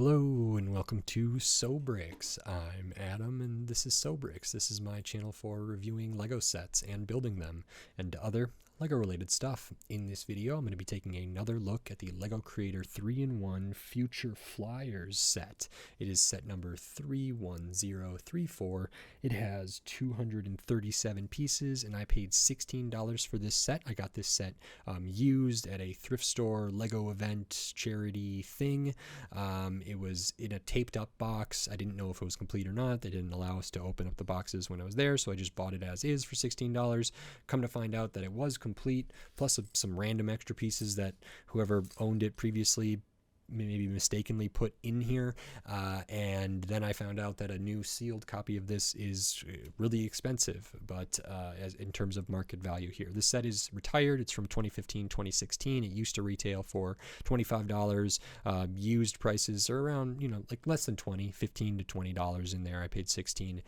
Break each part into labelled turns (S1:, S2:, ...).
S1: Hello and welcome to Sobrix. I'm Adam and this is Sobrix. This is my channel for reviewing Lego sets and building them and other Lego related stuff. In this video I'm going to be taking another look at the Lego Creator 3-in-1 Future Flyers set. It is set number 31034. It has 237 pieces and I paid $16 for this set. I got this set used at a thrift store Lego event charity thing. It was in a taped up box. I didn't know if it was complete or not. They didn't allow us to open up the boxes when I was there, so I just bought it as is for $16. Come to find out that it was complete, plus some random extra pieces that whoever owned it previously maybe mistakenly put in here, and then I found out that a new sealed copy of this is really expensive, but as in terms of market value here. This set is retired. It's from 2015-2016. It used to retail for $25. Used prices are around, like less than $20, $15 to $20 in there. I paid $16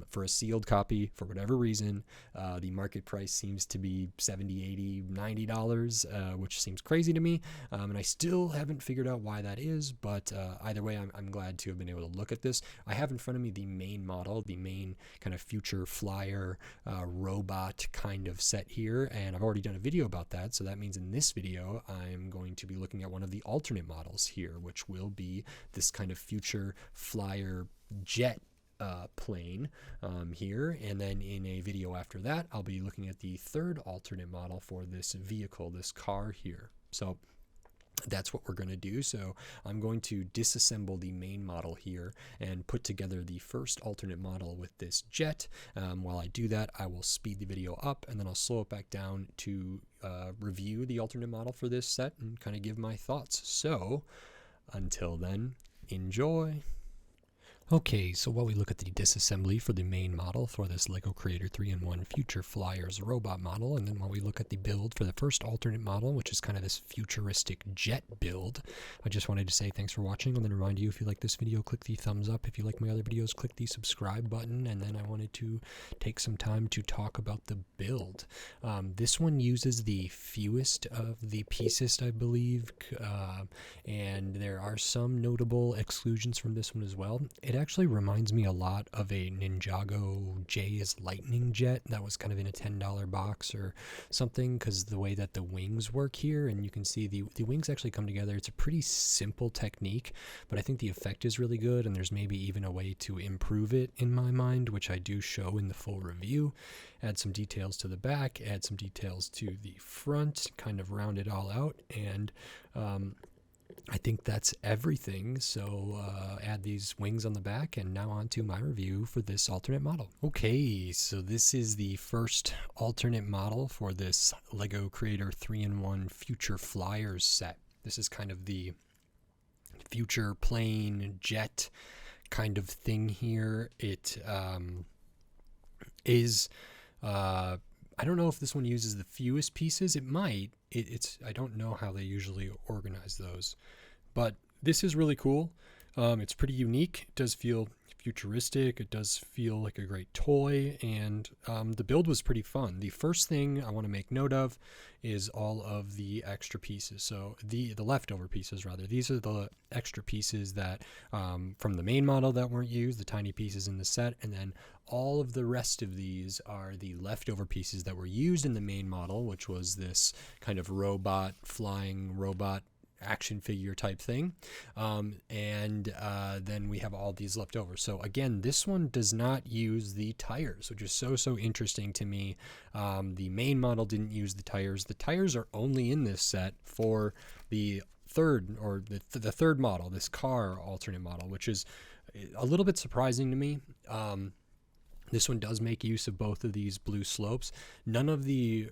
S1: for a sealed copy. For whatever reason, the market price seems to be $70, $80, $90, which seems crazy to me, and I still haven't figured out why that is, but either way, I'm glad to have been able to look at this. I have in front of me the main model, the main kind of future flyer robot kind of set here, and I've already done a video about that, so that means in this video I'm going to be looking at one of the alternate models here, which will be this kind of future flyer jet plane here, and then in a video after that I'll be looking at the third alternate model for this vehicle, this car here. So that's what we're going to do. So I'm going to disassemble the main model here and put together the first alternate model with this jet. While I do that, I will speed the video up and then I'll slow it back down to review the alternate model for this set and kind of give my thoughts. So until then, enjoy. Okay, so while we look at the disassembly for the main model for this Lego Creator 3-in-1 Future Flyers robot model, and then while we look at the build for the first alternate model, which is kind of this futuristic jet build, I just wanted to say thanks for watching. I'm going to remind you, if you like this video, click the thumbs up. If you like my other videos, click the subscribe button, and then I wanted to take some time to talk about the build. This one uses the fewest of the pieces, I believe, and there are some notable exclusions from this one as well. It actually reminds me a lot of a Ninjago Jay's Lightning Jet that was kind of in a $10 box or something, because the way that the wings work here, and you can see the wings actually come together. It's a pretty simple technique, but I think the effect is really good, and there's maybe even a way to improve it in my mind, which I do show in the full review. Add some details to the back, add some details to the front, kind of round it all out, and I think that's everything. So add these wings on the back, and now on to my review for this alternate model. Okay, so this is the first alternate model for this Lego Creator 3-in-1 Future Flyers set. This is kind of the future plane jet kind of thing here. It is I don't know if this one uses the fewest pieces. It might. I don't know how they usually organize those, but this is really cool. It's pretty unique. It does feel futuristic. It does feel like a great toy, and the build was pretty fun. The first thing I want to make note of is all of the extra pieces. So the leftover pieces, rather. These are the extra pieces that from the main model that weren't used, the tiny pieces in the set, and then all of the rest of these are the leftover pieces that were used in the main model, which was this kind of flying robot action figure type thing, and then we have all these left over. So again, this one does not use the tires, which is so interesting to me. The main model didn't use the tires. The tires are only in this set for the third model, this car alternate model, which is a little bit surprising to me. This one does make use of both of these blue slopes. None of the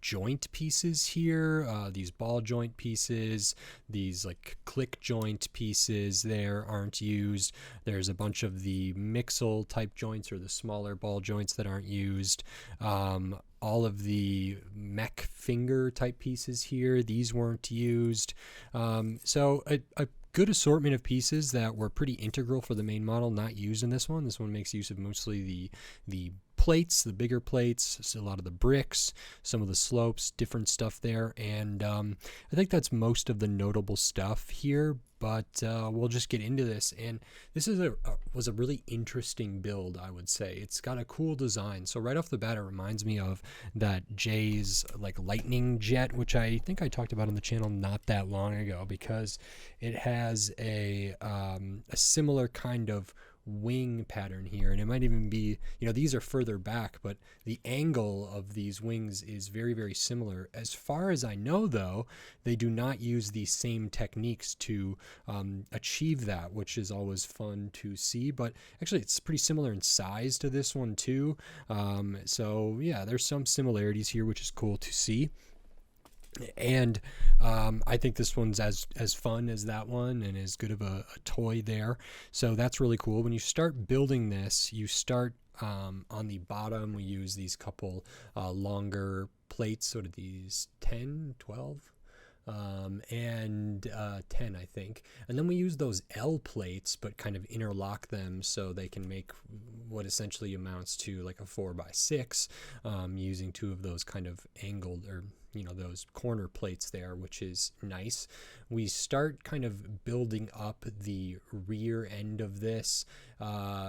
S1: joint pieces here, these ball joint pieces, these like click joint pieces there aren't used. There's a bunch of the mixel type joints or the smaller ball joints that aren't used. All of the mech finger type pieces here, these weren't used. So a good assortment of pieces that were pretty integral for the main model, not used in this one. This one makes use of mostly the plates, the bigger plates, so a lot of the bricks, some of the slopes, different stuff there. And I think that's most of the notable stuff here, but we'll just get into this. And this is was a really interesting build, I would say. It's got a cool design. So right off the bat, it reminds me of that Jay's like lightning jet, which I think I talked about on the channel not that long ago, because it has a similar kind of wing pattern here, and it might even be, these are further back, but the angle of these wings is very, very similar. As far as I know, though, they do not use the same techniques to achieve that, which is always fun to see. But actually, it's pretty similar in size to this one too. So yeah, there's some similarities here, which is cool to see. And I think this one's as fun as that one and as good of a toy there. So that's really cool. When you start building this, you start on the bottom. We use these couple longer plates, sort of these 10, 12, and 10, I think. And then we use those L plates, but kind of interlock them so they can make what essentially amounts to like a 4x6, using two of those kind of angled, or those corner plates there, which is nice. We start kind of building up the rear end of this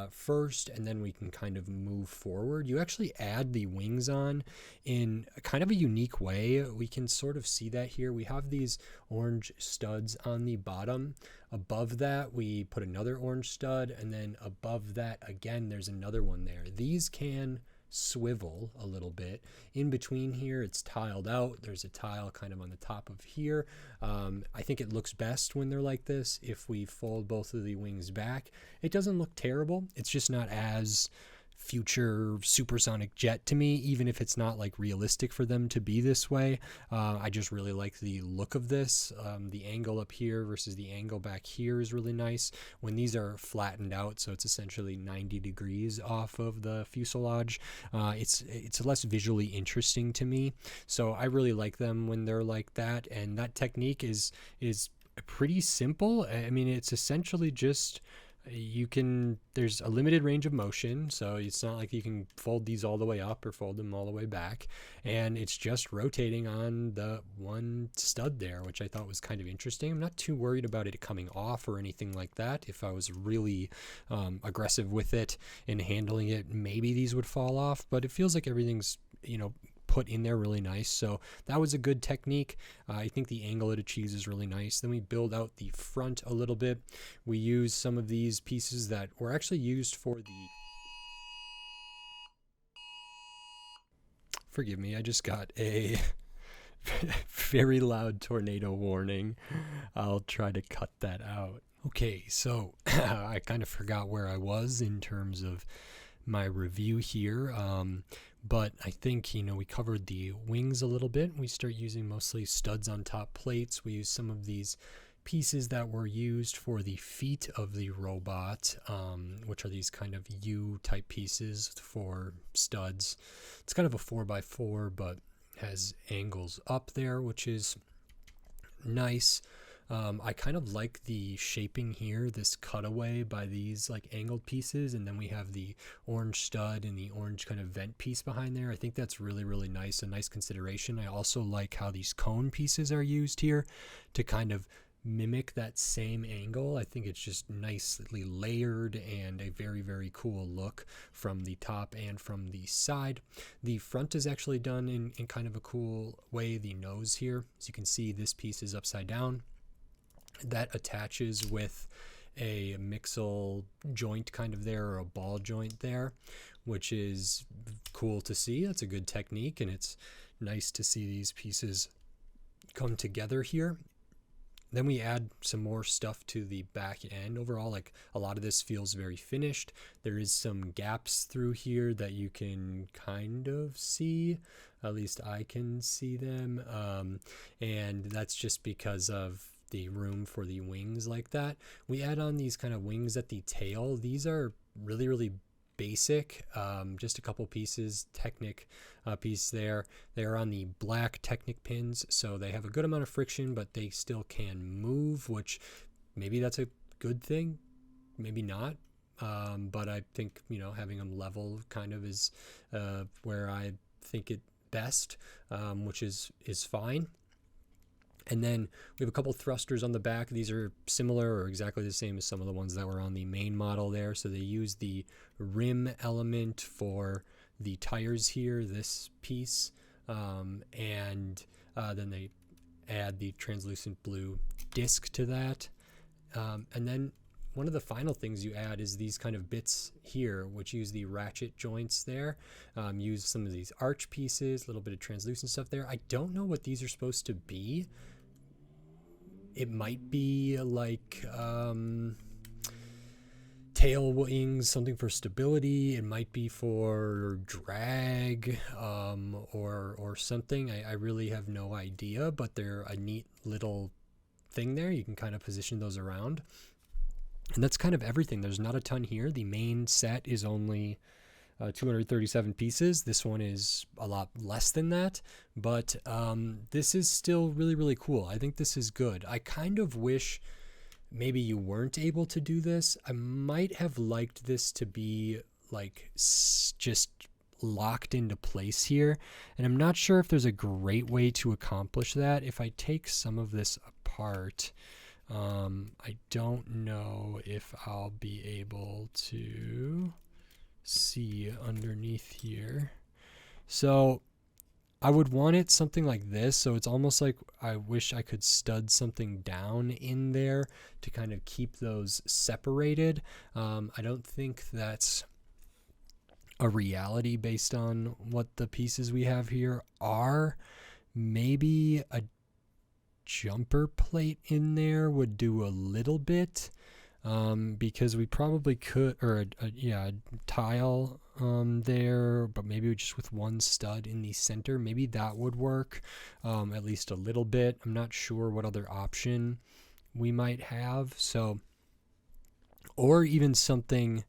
S1: first, and then we can kind of move forward. You actually add the wings on in kind of a unique way. We can sort of see that here. We have these orange studs on the bottom. Above that, we put another orange stud, and then above that again, there's another one there. These can swivel a little bit. In between here, it's tiled out. There's a tile kind of on the top of here. I think it looks best when they're like this. If we fold both of the wings back, it doesn't look terrible. It's just not as future supersonic jet to me, even if it's not like realistic for them to be this way. I just really like the look of this. The angle up here versus the angle back here is really nice when these are flattened out, so it's essentially 90 degrees off of the fuselage. It's less visually interesting to me, so I really like them when they're like that. And that technique is pretty simple. I mean, it's essentially just, there's a limited range of motion, so it's not like you can fold these all the way up or fold them all the way back, and it's just rotating on the one stud there, which I thought was kind of interesting. I'm not too worried about it coming off or anything like that. If I was really aggressive with it and handling it, maybe these would fall off, but it feels like everything's put in there really nice. So that was a good technique. I think the angle it achieves is really nice. Then we build out the front a little bit. We use some of these pieces that were actually used for the, forgive me, I just got a very loud tornado warning. I'll try to cut that out. Okay, so I kind of forgot where I was in terms of my review here, but I think we covered the wings a little bit. We start using mostly studs on top plates. We use some of these pieces that were used for the feet of the robot, which are these kind of U type pieces for studs. It's kind of a 4x4, but has angles up there, which is nice. I kind of like the shaping here, this cutaway by these like angled pieces, and then we have the orange stud and the orange kind of vent piece behind there. I think that's really, really nice, a nice consideration. I also like how these cone pieces are used here to kind of mimic that same angle. I think it's just nicely layered and a very, very cool look from the top and from the side. The front is actually done in kind of a cool way. The nose here, as you can see, this piece is upside down. That attaches with a mixel joint kind of there, or a ball joint there, which is cool to see. That's a good technique, and it's nice to see these pieces come together here. Then we add some more stuff to the back end. Overall, like, a lot of this feels very finished. There is some gaps through here that you can kind of see. At least I can see them. And that's just because of the room for the wings like that. We add on these kind of wings at the tail. These are really, really basic, just a couple pieces, Technic piece there. They're on the black Technic pins, so they have a good amount of friction, but they still can move, which maybe that's a good thing, maybe not. but I think, having them level kind of is where I think it best, which is fine. And then we have a couple thrusters on the back. These are similar or exactly the same as some of the ones that were on the main model there. So they use the rim element for the tires here, this piece, and then they add the translucent blue disc to that. And then one of the final things you add is these kind of bits here, which use the ratchet joints there, use some of these arch pieces, a little bit of translucent stuff there. I don't know what these are supposed to be. It might be like tail wings, something for stability. It might be for drag, or something. I really have no idea, but they're a neat little thing there. You can kind of position those around. And that's kind of everything. There's not a ton here. The main set is only 237 pieces. This one is a lot less than that, but this is still really, really cool. I think this is good. I kind of wish maybe you weren't able to do this. I might have liked this to be like just locked into place here, and I'm not sure if there's a great way to accomplish that. If I take some of this apart, I don't know if I'll be able to see underneath here. So I would want it something like this. So it's almost like I wish I could stud something down in there to kind of keep those separated. I don't think that's a reality based on what the pieces we have here are. Maybe a jumper plate in there would do a little bit, because we probably could, or a tile there, but maybe just with one stud in the center, maybe that would work, at least a little bit. I'm not sure what other option we might have. So, or even something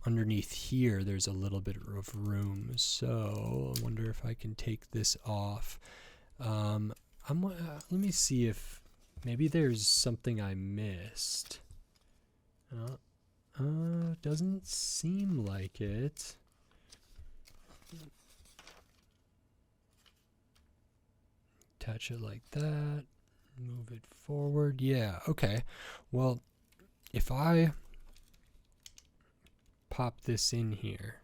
S1: underneath here, there's a little bit of room. So I wonder if I can take this off. Let me see if maybe there's something I missed. Doesn't seem like it. Attach it like that. Move it forward. Yeah, okay. Well, if I pop this in here,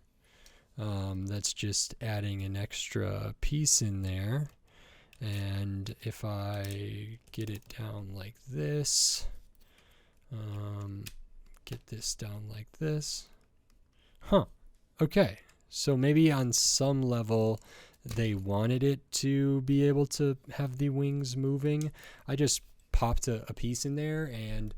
S1: that's just adding an extra piece in there. And if I get it down like this, get this down like this. Okay. So maybe on some level they wanted it to be able to have the wings moving. I just popped a piece in there, and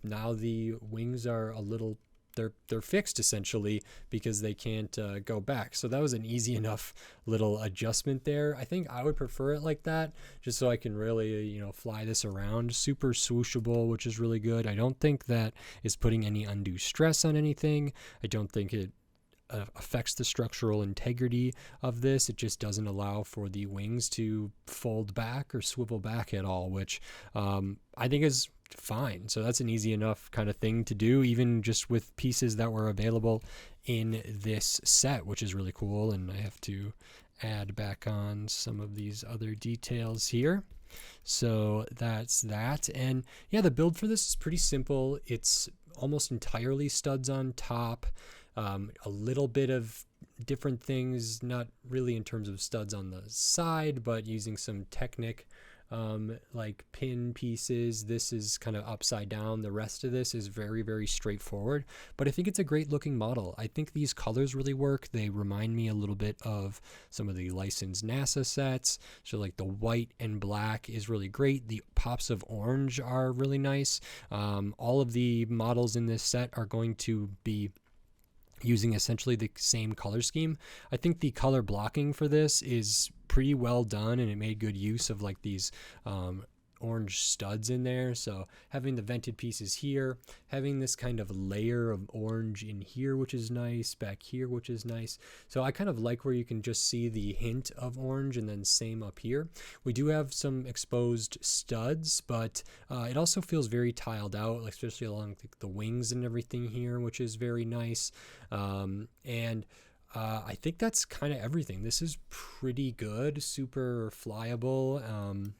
S1: now the wings are a little, they're fixed essentially because they can't go back. So that was an easy enough little adjustment there. I think I would prefer it like that, just so I can really, fly this around. Super swooshable, which is really good. I don't think that is putting any undue stress on anything. I don't think it affects the structural integrity of this. It just doesn't allow for the wings to fold back or swivel back at all, which I think is fine. So that's an easy enough kind of thing to do, even just with pieces that were available in this set, which is really cool. And I have to add back on some of these other details here. So that's that. And yeah, the build for this is pretty simple. It's almost entirely studs on top, a little bit of different things, not really in terms of studs on the side, but using some Technic like pin pieces. This is kind of upside down. The rest of this is very, very straightforward, but I think it's a great looking model. I think these colors really work. They remind me a little bit of some of the licensed NASA sets. So like the white and black is really great. The pops of orange are really nice. All of the models in this set are going to be using essentially the same color scheme. I think the color blocking for this is pretty well done, and it made good use of like these orange studs in there. So having the vented pieces here, having this kind of layer of orange in here, which is nice, back here, which is nice. So I kind of like where you can just see the hint of orange, and then same up here. We do have some exposed studs, but it also feels very tiled out, especially along the wings and everything here, which is very nice. I think that's kind of everything. This is pretty good, super flyable.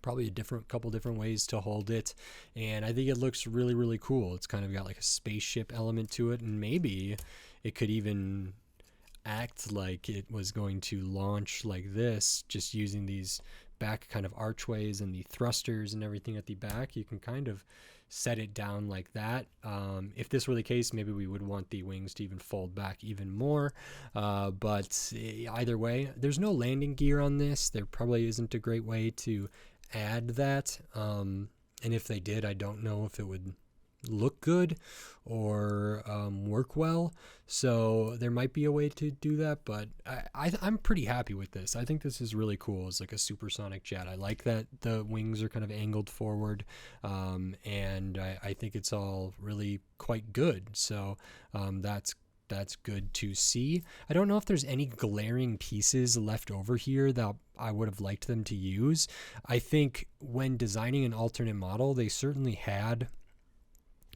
S1: Probably a couple different ways to hold it, and I think it looks really, really cool. It's kind of got like a spaceship element to it, and maybe it could even act like it was going to launch like this, just using these back kind of archways and the thrusters and everything at the back. You can kind of set it down like that. If this were the case, maybe we would want the wings to even fold back even more, but either way, there's no landing gear on this. There probably isn't a great way to add that, and if they did, I don't know if it would look good or work well. So there might be a way to do that, but I'm pretty happy with this. I think this is really cool. It's like a supersonic jet. I like that the wings are kind of angled forward, and I think it's all really quite good. So that's good to see. I don't know if there's any glaring pieces left over here that I would have liked them to use. I think when designing an alternate model, they certainly had,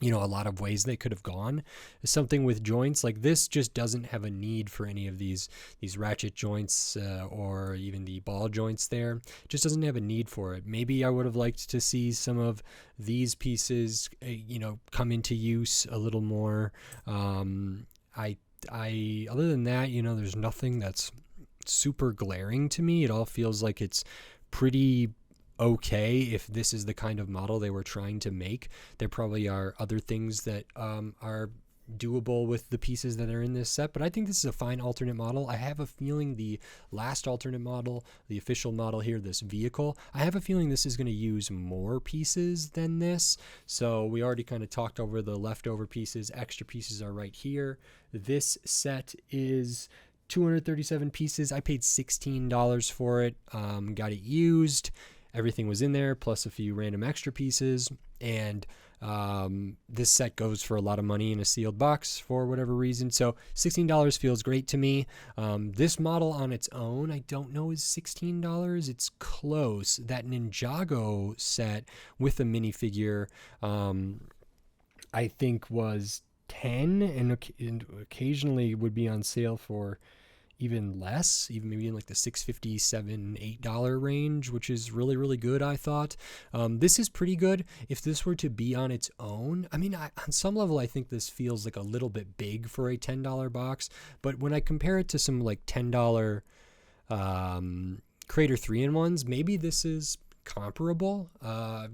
S1: a lot of ways they could have gone. Something with joints like this just doesn't have a need for any of these ratchet joints or even the ball joints there. It just doesn't have a need for it. Maybe I would have liked to see some of these pieces, come into use a little more. I other than that, there's nothing that's super glaring to me. It all feels like it's pretty okay. If this is the kind of model they were trying to make, there probably are other things that are doable with the pieces that are in this set, but I think this is a fine alternate model. I have a feeling the last alternate model, the official model here, this vehicle, I have a feeling this is going to use more pieces than this. So we already kind of talked over the leftover pieces. Extra pieces are right here. This set is 237 pieces. I paid $16 for it. Got it used. Everything was in there, plus a few random extra pieces, and this set goes for a lot of money in a sealed box for whatever reason. So $16 feels great to me. This model on its own, I don't know, is $16. It's close. That Ninjago set with a minifigure, I think was $10, and occasionally would be on sale for even less, even maybe in like the $6.50, $7, $8 range, which is really, really good, I thought. This is pretty good. If this were to be on its own, I mean, on some level, I think this feels like a little bit big for a $10 box, but when I compare it to some like $10 Creator 3-in-1s, maybe this is comparable.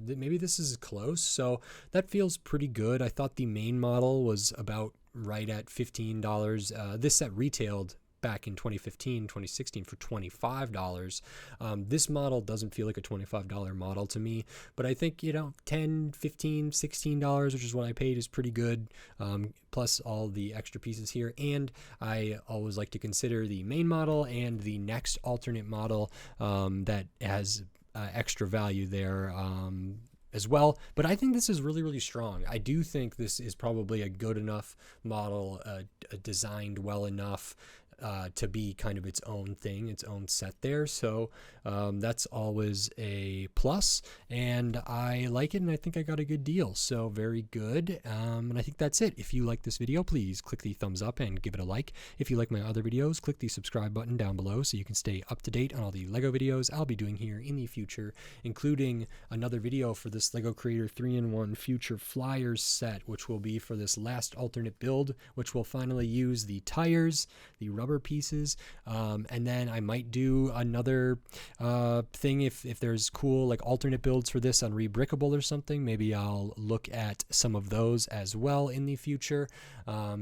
S1: Maybe this is close. So that feels pretty good. I thought the main model was about right at $15. This set retailed back in 2015, 2016 for $25. This model doesn't feel like a $25 model to me, but I think, $10, $15, $16, which is what I paid, is pretty good. Plus all the extra pieces here. And I always like to consider the main model and the next alternate model that has extra value there as well. But I think this is really, really strong. I do think this is probably a good enough model, designed well enough to be kind of its own thing, its own set there. So that's always a plus, and I like it, and I think I got a good deal. So very good. And I think that's it. If you like this video, please click the thumbs up and give it a like. If you like my other videos, click the subscribe button down below so you can stay up to date on all the LEGO videos I'll be doing here in the future, including another video for this LEGO Creator 3-in-1 Future Flyers set, which will be for this last alternate build, which will finally use the tires, the rubber pieces, and then I might do another thing if there's cool like alternate builds for this on Rebrickable or something. Maybe I'll look at some of those as well in the future.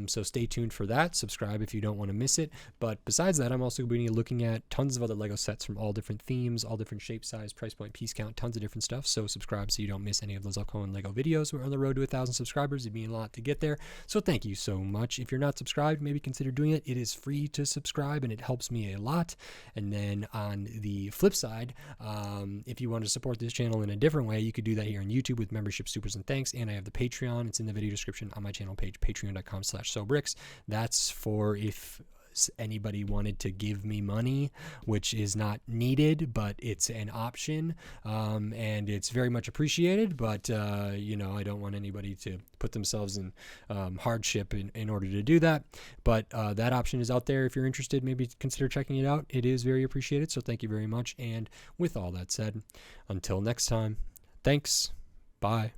S1: So stay tuned for that. Subscribe if you don't want to miss it. But besides that, I'm also going to be looking at tons of other LEGO sets from all different themes, all different shape, size, price point, piece count, tons of different stuff. So subscribe so you don't miss any of those upcoming LEGO videos. We're on the road to 1,000 subscribers. It'd mean a lot to get there. So thank you so much. If you're not subscribed, maybe consider doing it. It is free to to subscribe, and it helps me a lot. And then on the flip side, if you want to support this channel in a different way, you could do that here on YouTube with membership, supers, and thanks. And I have the Patreon. It's in the video description on my channel page, patreon.com/sobricks. That's for if anybody wanted to give me money, which is not needed, but it's an option, and it's very much appreciated. But I don't want anybody to put themselves in hardship in order to do that. But that option is out there. If you're interested, maybe consider checking it out. It is very appreciated, so thank you very much. And with all that said, until next time, thanks. Bye.